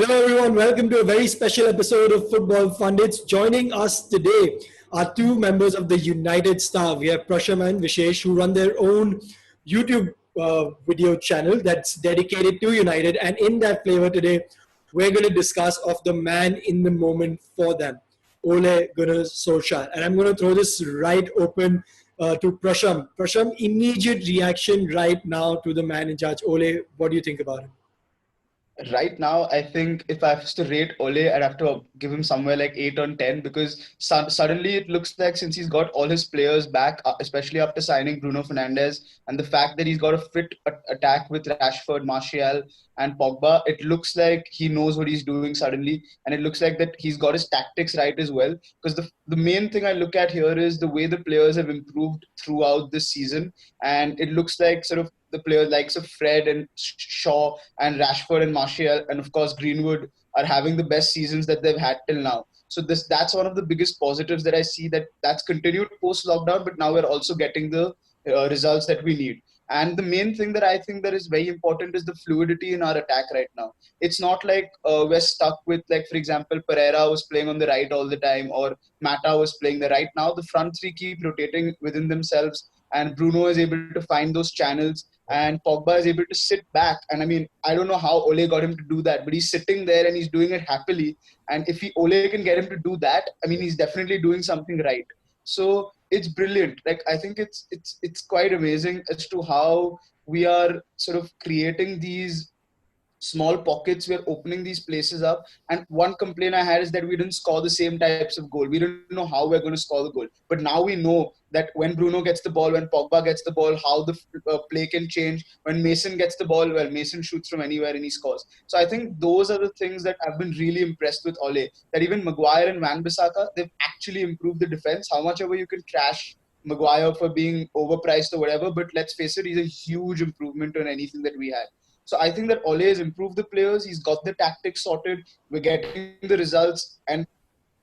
Hello, everyone. Welcome to a very special episode of Football Pundits. Joining us today are two members of the United staff. We have Prasham and Vishesh, who run their own YouTube video channel that's dedicated to United. And in that flavor today, we're going to discuss of the man in the moment for them, Ole Gunnar Solskjaer. And I'm going to throw this right open to Prasham. Prasham, immediate reaction right now to the man in charge. Ole, what do you think about him? Right now, I think if I was to rate Ole, I'd have to give him somewhere like 8 on 10 because suddenly it looks like since he's got all his players back, especially after signing Bruno Fernandes, and the fact that he's got a fit attack with Rashford, Martial, and Pogba, it looks like he knows what he's doing suddenly, and it looks like that he's got his tactics right as well. Because the main thing I look at here is the way the players have improved throughout this season, and it looks like sort of the players likes of Fred and Shaw and Rashford and Martial and of course Greenwood are having the best seasons that they've had till now. So that's one of the biggest positives that I see that's continued post lockdown, but now we're also getting the results that we need. And the main thing that I think that is very important is the fluidity in our attack right now. It's not like we're stuck with, like, for example, Pereira was playing on the right all the time or Mata was playing the right. Now the front three keep rotating within themselves and Bruno is able to find those channels and Pogba is able to sit back. And I mean, I don't know how Ole got him to do that, but he's sitting there and he's doing it happily. And if Ole can get him to do that, I mean, he's definitely doing something right. So it's brilliant. Like, I think it's quite amazing as to how we are sort of creating these small pockets. We're opening these places up. And one complaint I had is that we didn't score the same types of goal. We didn't know how we're going to score the goal. But now we know that when Bruno gets the ball, when Pogba gets the ball, how the play can change. When Mason gets the ball, well, Mason shoots from anywhere and he scores. So I think those are the things that I've been really impressed with Ole. That even Maguire and Wan-Bissaka, they've actually improved the defense. How much ever you can trash Maguire for being overpriced or whatever, but let's face it, he's a huge improvement on anything that we had. So I think that Ole has improved the players. He's got the tactics sorted. We're getting the results. And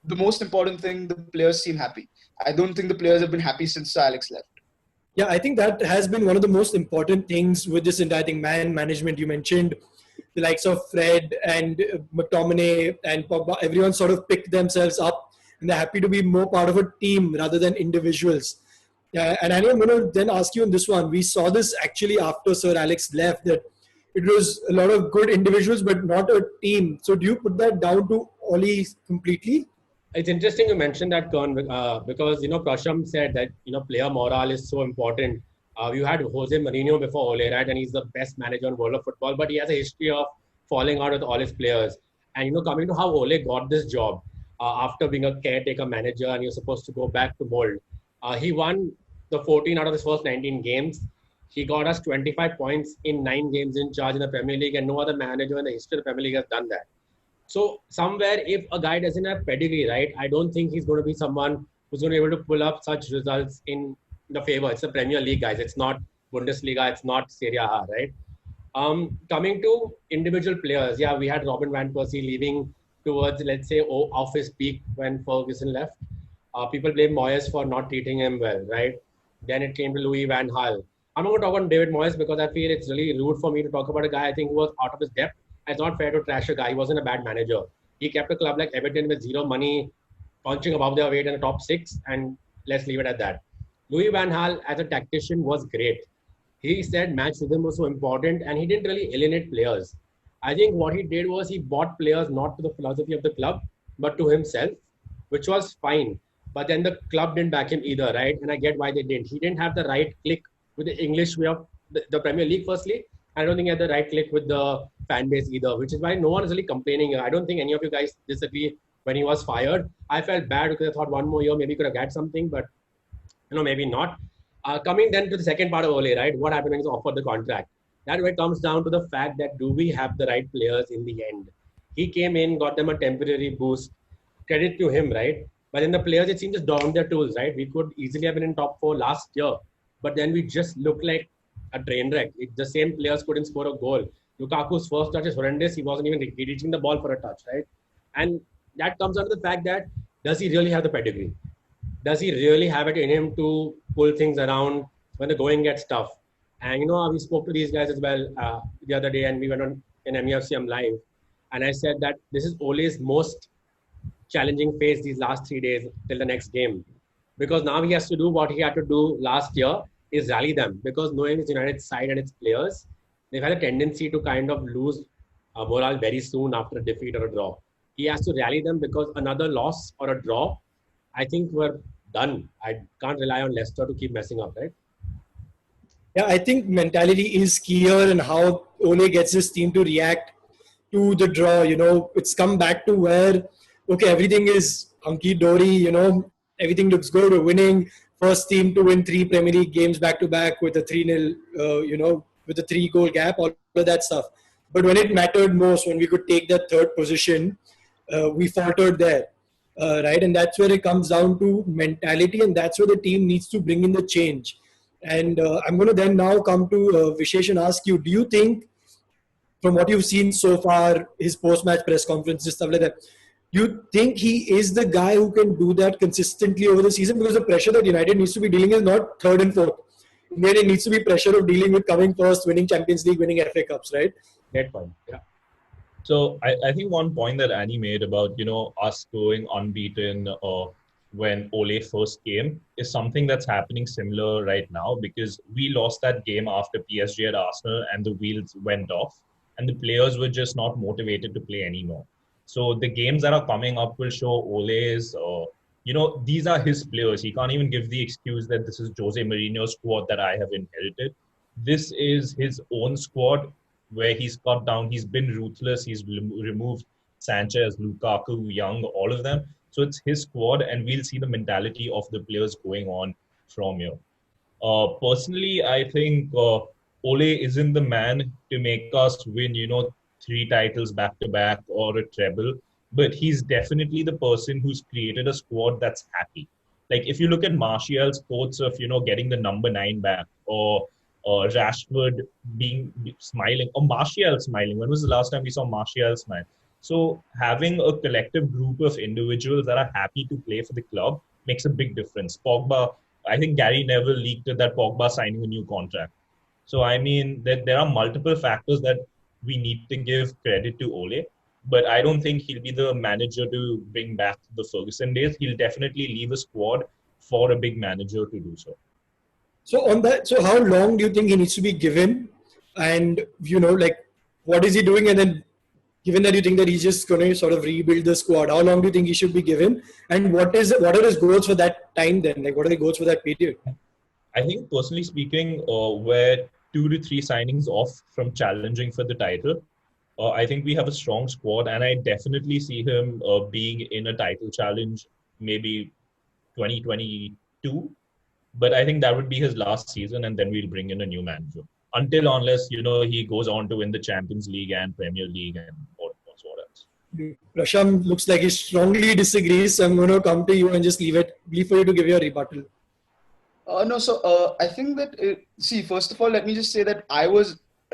the most important thing, the players seem happy. I don't think the players have been happy since Sir Alex left. Yeah, I think that has been one of the most important things with this entire thing. Man management, you mentioned the likes of Fred and McTominay and Pogba, everyone sort of picked themselves up and they're happy to be more part of a team rather than individuals. Yeah, and I'm going to then ask you on this one. We saw this actually after Sir Alex left, that it was a lot of good individuals, but not a team. So do you put that down to Oli completely? It's interesting you mentioned that, Kern, because, Prasham said that, player morale is so important. You had Jose Mourinho before Ole, right? And he's the best manager in world of football, but he has a history of falling out with all his players. And, coming to how Ole got this job after being a caretaker manager and you're supposed to go back to mold. He won the 14 out of his first 19 games. He got us 25 points in 9 games in charge in the Premier League, and no other manager in the history of the Premier League has done that. So somewhere, if a guy doesn't have pedigree, right, I don't think he's going to be someone who's going to be able to pull up such results in the favor. It's the Premier League, guys. It's not Bundesliga. It's not Serie A, right? Coming to individual players, yeah, we had Robin Van Persie leaving towards, let's say, off his peak when Ferguson left. People blame Moyes for not treating him well, right? Then it came to Louis Van Gaal. I'm not going to talk about David Moyes because I feel it's really rude for me to talk about a guy I think who was out of his depth. It's not fair to trash a guy. He wasn't a bad manager. He kept a club like Everton with zero money, punching above their weight in the top 6, and let's leave it at that. Louis Van Gaal, as a tactician, was great. He said match rhythm was so important, and he didn't really alienate players. I think what he did was he bought players not to the philosophy of the club, but to himself, which was fine. But then the club didn't back him either, right? And I get why they didn't. He didn't have the right click with the English way of the Premier League, firstly. I don't think he had the right click with the fan base either, which is why no one is really complaining. I don't think any of you guys disagree when he was fired. I felt bad because I thought one more year maybe he could have got something, but maybe not. Coming then to the second part of Ole, right? What happened when he offered the contract? That way comes down to the fact that do we have the right players in the end? He came in, got them a temporary boost. Credit to him, right? But then the players, it seems, just downed their tools, right? We could easily have been in top 4 last year, but then we just looked like a train wreck. The same players couldn't score a goal. Lukaku's first touch is horrendous. He wasn't even reaching the ball for a touch, right? And that comes down to the fact that does he really have the pedigree? Does he really have it in him to pull things around when the going gets tough? And we spoke to these guys as well the other day, and we went on in MEFCM live. and I said that this is Ole's most challenging phase these last 3 days till the next game, because now he has to do what he had to do last year, is rally them, because knowing his United side and its players, they've had a tendency to kind of lose morale very soon after a defeat or a draw. He has to rally them, because another loss or a draw, I think we're done. I can't rely on Leicester to keep messing up, right? Yeah, I think mentality is key here, and how Ole gets his team to react to the draw. It's come back to where, okay, everything is hunky dory. Everything looks good. We're winning. First team to win 3 Premier League games back to back with a 3-0, with a 3-goal gap, all of that stuff. But when it mattered most, when we could take that third position, we faltered there, right? And that's where it comes down to mentality, and that's where the team needs to bring in the change. And I'm going to then now come to Vishesh and ask you, do you think, from what you've seen so far, his post-match press conferences, stuff like that, you think he is the guy who can do that consistently over the season? Because the pressure that United needs to be dealing is not third and fourth. United needs to be pressure of dealing with coming first, winning Champions League, winning FA Cups, right? Great point. Yeah. So I think one point that Annie made about, us going unbeaten when Ole first came is something that's happening similar right now, because we lost that game after PSG at Arsenal and the wheels went off and the players were just not motivated to play anymore. So the games that are coming up will show Ole's, these are his players. He can't even give the excuse that this is Jose Mourinho's squad that I have inherited. This is his own squad where he's cut down. He's been ruthless. He's removed Sanchez, Lukaku, Young, all of them. So it's his squad, and we'll see the mentality of the players going on from here. Personally, I think Ole isn't the man to make us win, 3 titles back to back or a treble, but he's definitely the person who's created a squad that's happy. Like if you look at Martial's quotes of, getting the number 9 back, or Rashford being smiling, or Martial smiling. When was the last time we saw Martial smile? So having a collective group of individuals that are happy to play for the club makes a big difference. Pogba, I think Gary Neville leaked it that Pogba signing a new contract. So I mean, there are multiple factors that we need to give credit to Ole, but I don't think he'll be the manager to bring back the Ferguson days. He'll definitely leave a squad for a big manager to do so. So on that, so how long do you think he needs to be given? And, what is he doing? And then, given that you think that he's just going to sort of rebuild the squad, how long do you think he should be given? And what are his goals for that time then? Like, what are the goals for that period? I think, personally speaking, we're 2 to 3 signings off from challenging for the title. I think we have a strong squad, and I definitely see him being in a title challenge, maybe 2022. But I think that would be his last season, and then we'll bring in a new manager. Unless, he goes on to win the Champions League and Premier League and what else. Prasham looks like he strongly disagrees, so I'm going to come to you and just leave for you to give your rebuttal. No, so I think that, first of all, let me just say that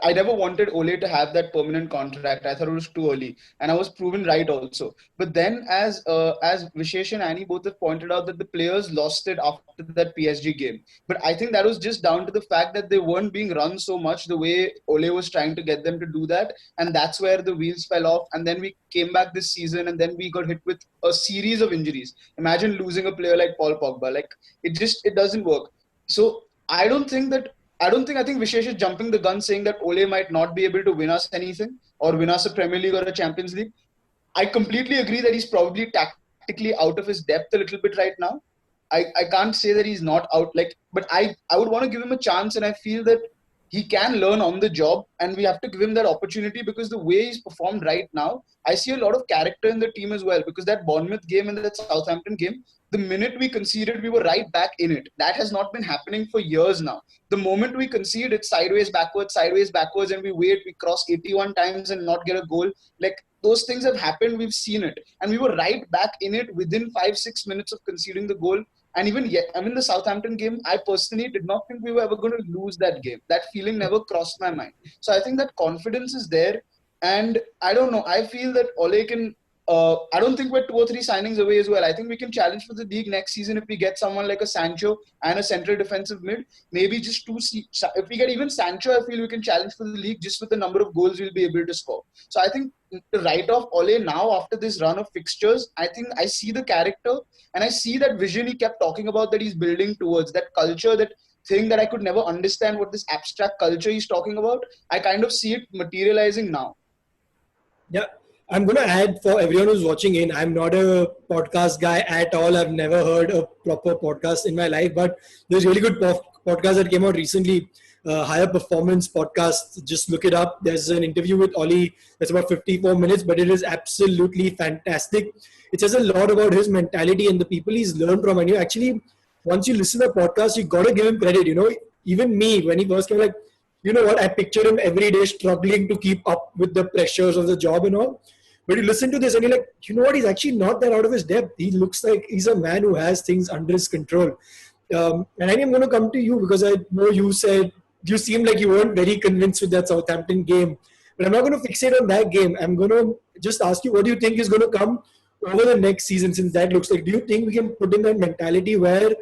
I never wanted Ole to have that permanent contract. I thought it was too early, and I was proven right also. But then, as Vishesh and Annie both have pointed out, that the players lost it after that PSG game. But I think that was just down to the fact that they weren't being run so much the way Ole was trying to get them to do that, and that's where the wheels fell off. And then we came back this season, and then we got hit with a series of injuries. Imagine losing a player like Paul Pogba. Like it doesn't work. So I think Vishesh is jumping the gun saying that Ole might not be able to win us anything or win us a Premier League or a Champions League. I completely agree that he's probably tactically out of his depth a little bit right now. I can't say that he's not out, but I would want to give him a chance, and I feel that he can learn on the job, and we have to give him that opportunity, because the way he's performed right now, I see a lot of character in the team as well, because that Bournemouth game and that Southampton game, the minute we conceded, we were right back in it. That has not been happening for years now. The moment we concede, it's sideways, backwards, and we cross 81 times and not get a goal. Like, those things have happened, we've seen it. And we were right back in it within 5-6 minutes of conceding the goal. And even the Southampton game, I personally did not think we were ever going to lose that game. That feeling never crossed my mind. So I think that confidence is there. And I don't know, I feel that Ole can I don't think we're 2 or 3 signings away as well. I think we can challenge for the league next season if we get someone like a Sancho and a central defensive mid. Maybe just if we get even Sancho, I feel we can challenge for the league just with the number of goals we'll be able to score. So I think to write off Ole now after this run of fixtures, I think I see the character and I see that vision he kept talking about that he's building towards, that culture, that thing that I could never understand, what this abstract culture he's talking about. I kind of see it materializing now. Yeah, I'm going to add for everyone who's watching in, I'm not a podcast guy at all. I've never heard a proper podcast in my life, but there's really good podcast that came out recently, Higher Performance Podcast. Just look it up. There's an interview with Ollie that's about 54 minutes, but it is absolutely fantastic. It says a lot about his mentality and the people he's learned from. And you actually, once you listen to the podcast, you got to give him credit. Even me, when he first came, like, you know what, I picture him every day struggling to keep up with the pressures of the job and all. But you listen to this and you're like, you know what, he's actually not that out of his depth. He looks like he's a man who has things under his control. And I'm going to come to you because I know you said, you seem like you weren't very convinced with that Southampton game. But I'm not going to fixate on that game. I'm going to just ask you, what do you think is going to come over the next season, since that looks like, do you think we can put in that mentality where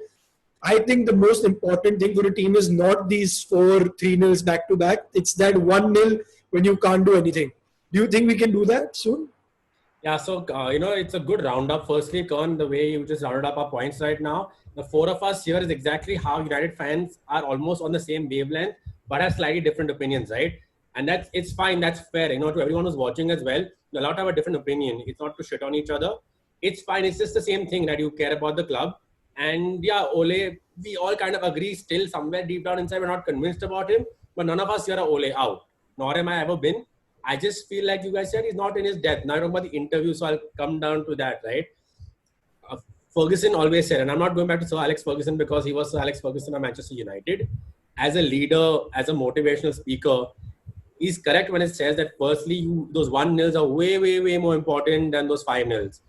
I think the most important thing for a team is not these 4-3-0s back to back. It's that 1-0 when you can't do anything. Do you think we can do that soon? Yeah, so, it's a good roundup. Firstly, Kern, the way you just rounded up our points right now, the four of us here is exactly how United fans are almost on the same wavelength, but have slightly different opinions, right? And it's fine, that's fair. To everyone who's watching as well, you're allowed to have a different opinion. It's not to shit on each other. It's fine. It's just the same thing that you care about the club. And yeah, Ole, we all kind of agree still somewhere deep down inside. We're not convinced about him, but none of us here are Ole out. Nor am I ever been. I just feel like you guys said he's not in his depth. Now I don't know about the interview, so I'll come down to that, right? Ferguson always said, and I'm not going back to Sir Alex Ferguson because he was Sir Alex Ferguson of Manchester United. As a leader, as a motivational speaker, he's correct when it says that firstly, those 1-0s are way, way, way more important than those 5-0s.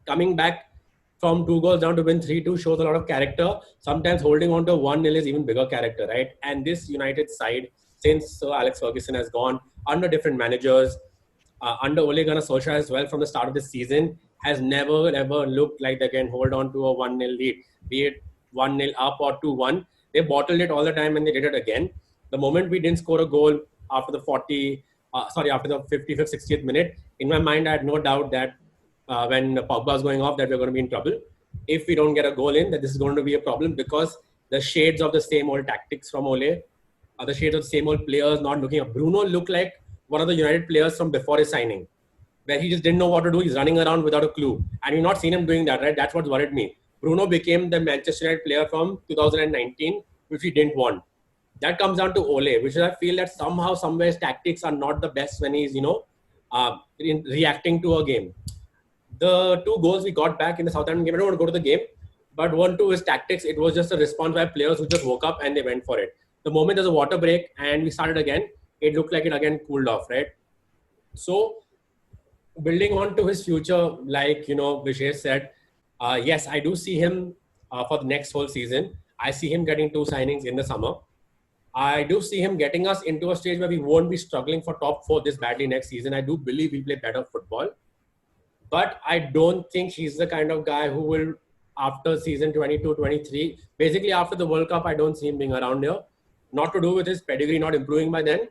Coming back from 2 goals down to win 3-2 shows a lot of character. Sometimes holding on to 1-0 is even bigger character, right? And this United side, since Sir Alex Ferguson has gone under different managers, under Ole Gunnar Solskjaer as well from the start of the season, has never ever looked like they can hold on to a 1-0 lead, be it 1-0 up or 2-1. They bottled it all the time and they did it again. The moment we didn't score a goal after the 55th, 60th minute, in my mind I had no doubt that when Pogba was going off that we're going to be in trouble. If we don't get a goal in, that this is going to be a problem because the shades of the same old tactics from Ole, the shades of the same old players not looking up. Bruno looked like one of the United players from before his signing, where he just didn't know what to do. He's running around without a clue. And you've not seen him doing that, right? That's what worried me. Bruno became the Manchester United player from 2019, which we didn't want. That comes down to Ole, which is I feel that somehow, somewhere his tactics are not the best when he's, reacting to a game. The 2 goals we got back in the Southampton game, I don't want to go to the game, but 1-2 his tactics, it was just a response by players who just woke up and they went for it. The moment there's a water break and we started again, it looked like it again cooled off, right? So, building on to his future, like, Vishesh said, yes, I do see him for the next whole season. I see him getting 2 signings in the summer. I do see him getting us into a stage where we won't be struggling for top 4 this badly next season. I do believe we play better football. But I don't think he's the kind of guy who will, after season 22-23, basically after the World Cup, I don't see him being around here. Not to do with his pedigree not improving by then.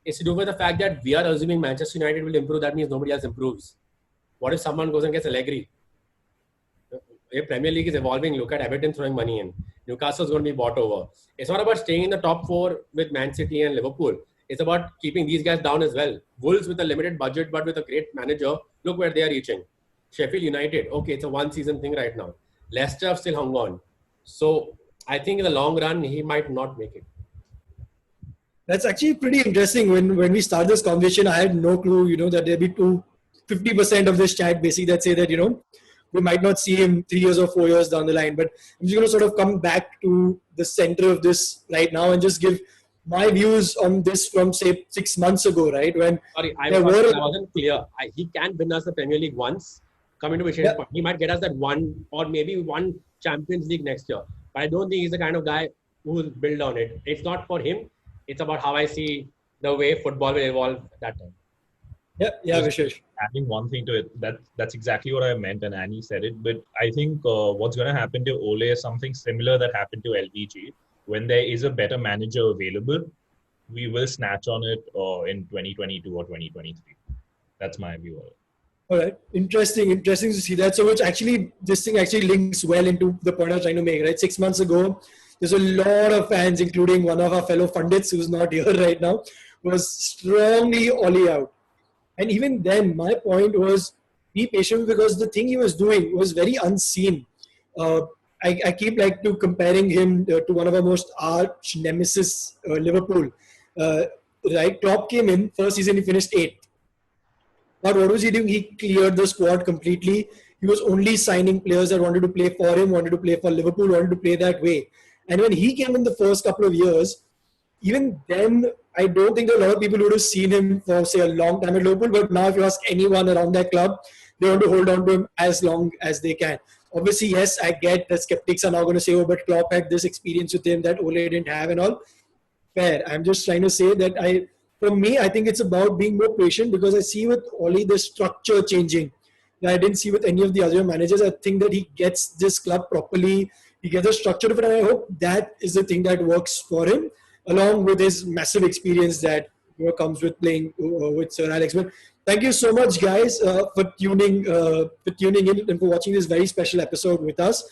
It's to do with the fact that we are assuming Manchester United will improve. That means nobody else improves. What if someone goes and gets Allegri? The Premier League is evolving. Look at Everton throwing money in. Newcastle's going to be bought over. It's not about staying in the top 4 with Man City and Liverpool. It's about keeping these guys down as well. Wolves with a limited budget but with a great manager, look where they are reaching. Sheffield United, okay, it's a 1-season thing right now. Leicester have still hung on. So I think in the long run, he might not make it. That's actually pretty interesting. When we started this conversation, I had no clue, that there'd be 50% of this chat basically that say that, we might not see him 3 years or 4 years down the line. But I'm just going to sort of come back to the center of this right now and just give my views on this from, say, 6 months ago, right? When I wasn't clear. He can win us the Premier League once. Coming to Vishesh's point, he might get us that 1 or maybe 1 Champions League next year. But I don't think he's the kind of guy who will build on it. It's not for him. It's about how I see the way football will evolve at that time. Yeah, Just Vishesh. adding one thing to it, that's exactly what I meant, and Annie said it. But I think what's going to happen to Ole is something similar that happened to LVG. When there is a better manager available, we will snatch on it in 2022 or 2023. That's my view of it. All right, interesting to see that. So, which actually, this thing actually links well into the point I was trying to make. Right, 6 months ago, there's a lot of fans, including one of our fellow pundits who's not here right now, was strongly Oli out. And even then, my point was be patient because the thing he was doing was very unseen. Uh, I keep like to comparing him to one of our most arch nemesis, Liverpool. Uh, right, Klopp came in first season, he finished eighth. But what was he doing? He cleared the squad completely. He was only signing players that wanted to play for him, wanted to play for Liverpool, wanted to play that way. And when he came in the first couple of years, even then, I don't think there are a lot of people who would have seen him for, say, a long time at Liverpool. But now, if you ask anyone around that club, they want to hold on to him as long as they can. Obviously, yes, I get that skeptics are now going to say, oh, but Klopp had this experience with him that Ole didn't have and all. Fair. I'm just trying to say that for me, I think it's about being more patient because I see with Oli the structure changing that I didn't see with any of the other managers. I think that he gets this club properly. He gets the structure of it, and I hope that is the thing that works for him, along with his massive experience that comes with playing with Sir Alex. But thank you so much, guys, for tuning in and for watching this very special episode with us.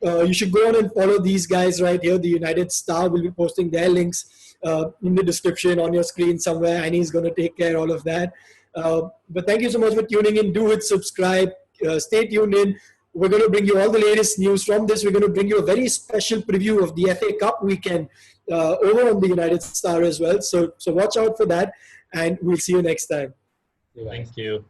You should go on and follow these guys right here. The United Star will be posting their links in the description on your screen somewhere. Annie's going to take care of all of that. But thank you so much for tuning in. Do hit subscribe. Stay tuned in. We're going to bring you all the latest news from this. We're going to bring you a very special preview of the FA Cup weekend over on the United Star as well. So watch out for that, and we'll see you next time. Thank you.